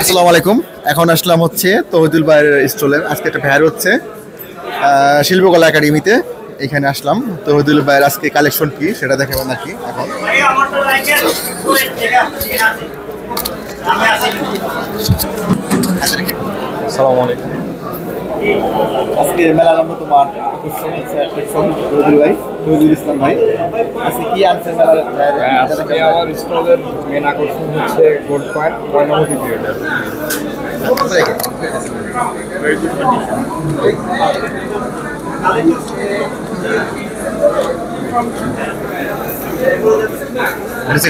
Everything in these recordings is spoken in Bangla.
আসসালামু আলাইকুম। এখন আসলাম হচ্ছে তৌহিদুল ভাইয়ের স্টলে। আজকে একটা ফেয়ার হচ্ছে শিল্পকলা একাডেমিতে। এখানে আসলাম তৌহিদুল ভাইয়ের আজকে কালেকশন কি সেটা দেখাবেন আর কি। এখন আসসালামু আলাইকুম। আজকে মেলার তোমার আকর্ষণ হচ্ছে তৌহিদুল ভাই, তৌহিদুল ইসলাম ভাই। আজকে কি আনছেন মেলার? আজকে আমার স্টলের মেন আকর্ষণ হচ্ছে গোল্ড কয়েন ময়নামতি পিরিয়ডের।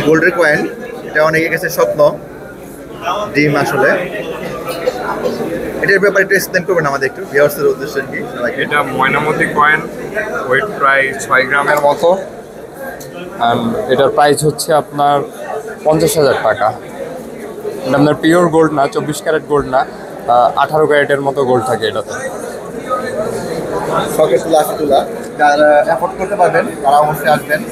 গোল্ডের কয়েন, এটা অনেকের কাছে স্বপ্ন ড্রিম আসলে। এটার ব্যাপারে একটু এক্সপ্লেন করবেন আমাদের একটু, ভিউয়ার্সদের উদ্দেশ্যে কি? এটা ময়নামতি কয়েন, ওয়েট প্রায় 6 গ্রামের মতো, অ্যান্ড এটার প্রাইস হচ্ছে আপনার 50,000 টাকা। এটা আপনার পিওর গোল্ড না, 24 ক্যারেট গোল্ড না, 18 ক্যারেটের মতো গোল্ড থাকে এটাতে। শখের তুলা আছে, তুলা যারা অ্যাফোর্ড করতে পারবেন তারা অবশ্যই আসবেন।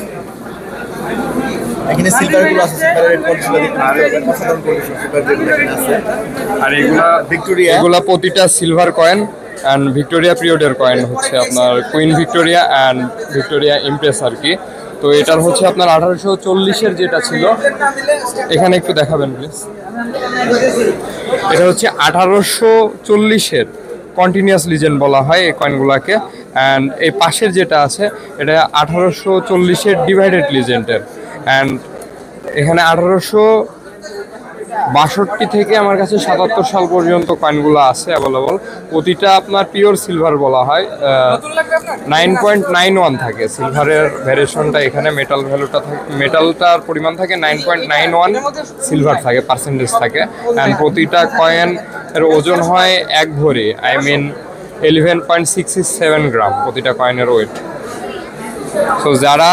এখানে সিলভারগুলো আছে, সিলভারের কন্ডিশন দেখতে পাবেন, অসাধারণ কন্ডিশন সিলভার যেগুলো এখানে আছে। আর এগুলা প্রতিটা সিলভার কয়েন অ্যান্ড ভিক্টোরিয়া পিরিয়ডের কয়েন হচ্ছে আপনার queen Victoria and Victoria empress আর কি। তো এটার হচ্ছে আপনার 1840-এর যেটা ছিল, এখানে একটু দেখাবেন প্লিজ। এটা হচ্ছে 1840-এর কন্টিনিউয়াস লিজেন্ড বলা হয় এই কয়েনগুলোকে। অ্যান্ড এই পাশের যেটা আছে এটা 1840-এর ডিভাইডেড লিজেন্ডের। অ্যান্ড এখানে 1862 থেকে আমার কাছে 77 সাল পর্যন্ত কয়েনগুলো আছে অ্যাভেলেবল। প্রতিটা আপনার পিওর সিলভার বলা হয়। 9.91 থাকে সিলভারের ভ্যারিয়েশনটা। এখানে মেটাল ভ্যালুটা থাকে, মেটালটার পরিমাণ থাকে 9.91, সিলভার থাকে পার্সেন্টেজ থাকে। অ্যান্ড প্রতিটা কয়েন এর ওজন হয় 1 ভরি, আই মিন 11.67 গ্রাম প্রতিটা কয়েনের ওয়েট। সো যারা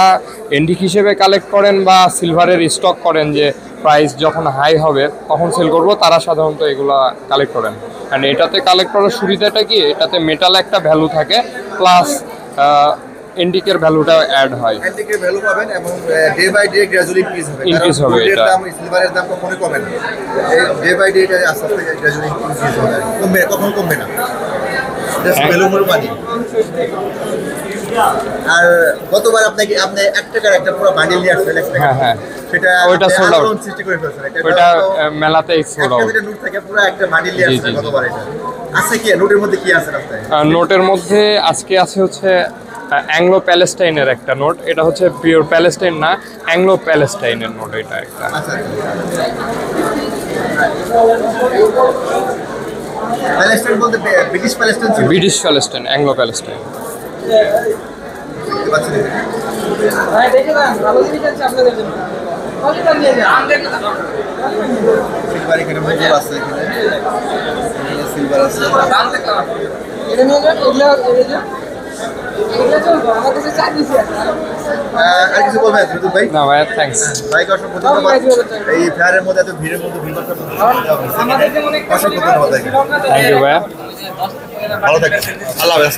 এন্টিক হিসেবে কালেক্ট করেন বা সিলভারের স্টক করেন, যে প্রাইস যখন হাই হবে তখন সেল করব, তারা সাধারণত এগুলা কালেক্ট করেন। অ্যান্ড এটাতে কালেক্ট করার সুবিধাটা কি, এটাতে মেটাল একটা ভ্যালু থাকে, প্লাস এন্টিকের ভ্যালুটা অ্যাড হয়। এন্টিকের ভ্যালু পাবেন এবং day by day gradually increase হবে। এটা দাম, সিলভারের দাম কখনোই কমে না, ডে বাই ডে এটা আস্তে আস্তে গ্র্যাজুয়ালি ইনক্রিজ হবে, কমবে, কখনো কমবে না। Just value for money. আর গতবার আপনি 1 টাকার একটা পুরো বান্ডিল নিয়ে আসছিলেন, 1 টাকা। হ্যাঁ, সেটা ওইটা সোল্ড আউট, সৃষ্টি করে ফেলছেন। ওইটা মেলাতে সোল্ড আউট। একটা নোট থেকে পুরো একটা বান্ডিল নিয়ে আসছিলেন গতবার। এটা আছে কি নোটের মধ্যে, কি আছে আপনার নোটের মধ্যে? আজকে আছে হচ্ছে অ্যাংলো প্যালেস্টাইনের একটা নোট। এটা হচ্ছে পিওর প্যালেস্টাইন না, অ্যাংলো প্যালেস্টাইনের নোট এটা একটা। আচ্ছা, প্যালেস্টাইন বলতে ব্রিটিশ প্যালেস্টাইন ছিল? British Palestine, Anglo Palestine. দেখতে পাচ্ছেন ভাই দেখে না, ভালো জিনিস আছে আপনাদের জন্য। কতটা নিয়ে যান? সিলভার, এখানে মুগল আছে, এখানে সিলভার আছে। এটা নিয়ে যান, এগুলো চলবে, আমার কাছে চার পিসি আছে। আর কিছু বলবেন ঋতু ভাই? না ভাইয়া, থ্যাংকস। ভাইকে অসংখ্য ধন্যবাদ। এই ফেয়ারের মধ্যে এত ভিড়ের মধ্যে ভিড় করতে আমাদের যেমন একটা অসংখ্য ধন্যবাদ। থ্যাংক ইউ ভাইয়া। ভালো থাকবেন। আল্লাহ হাফেজ।